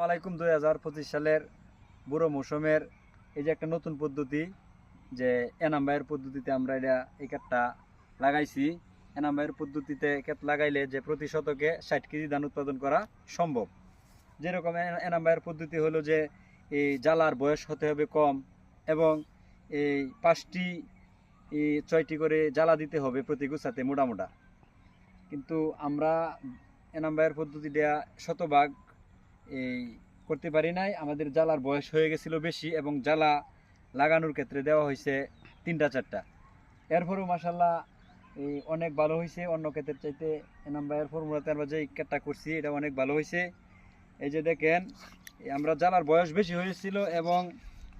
আলাইকুম 2025 সালের বুড়ো মৌসুমের এই যে একটা নতুন পদ্ধতি যে এনামবাইয়ের পদ্ধতিতে আমরা এই ক্ষেতটা লাগাইছি। এনামবাইয়ের পদ্ধতিতে ক্ষেত লাগাইলে যে প্রতি শতকে 60 কেজি ধান উৎপাদন করা সম্ভব। যেরকম এনামবাইয়ের পদ্ধতি হলো যে এই জ্বালার বয়স হতে হবে কম এবং এই 5টি 6টি করে জ্বালা দিতে হবে প্রতি গুছাতে মোটা মোটা। কিন্তু আমরা এনামবাইয়ের পদ্ধতিটা শতভাগ এই করতে পারি নাই। আমাদের জ্বালার বয়স হয়ে গেছিল বেশি এবং জ্বালা লাগানোর ক্ষেত্রে দেওয়া হয়েছে 3টা 4টা। এরপরেও মাসাল্লাহ এই অনেক ভালো হয়েছে, অন্য ক্ষেত্রের চাইতে এনামবাইয়ের ফর্মুলাতে আমরা যে ক্ষেতটা করছি এটা অনেক ভালো হয়েছে। এই যে দেখেন আমরা জ্বালার বয়স বেশি হয়েছিল এবং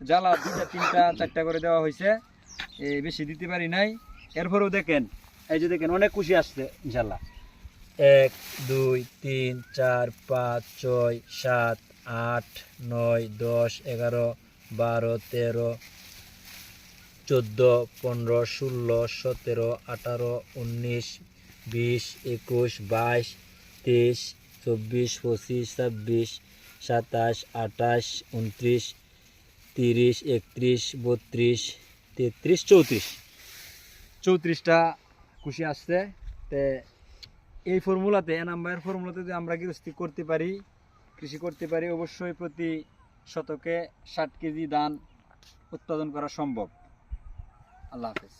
জ্বালা 2টা 3টা 4টা করে দেওয়া হয়েছে, এই বেশি দিতে পারি নাই। এরপরেও দেখেন এই যে দেখেন অনেক খুশি আসছে ইনশাল্লাহ। 1 2 3 4 5 6 7 8 9 10 11 12 13 14 15 16 17 18 19 20 21 22 23 24 25 26 27 28 29 30 31 32 33 34টা খুশি আসছে। তে এই ফর্মুলাতে এনামবাইয়ের ফর্মুলাতে যদি আমরা কৃষি করতে পারি অবশ্যই প্রতি শতকে 60 কেজি ধান উৎপাদন করা সম্ভব। আল্লাহ হাফেজ।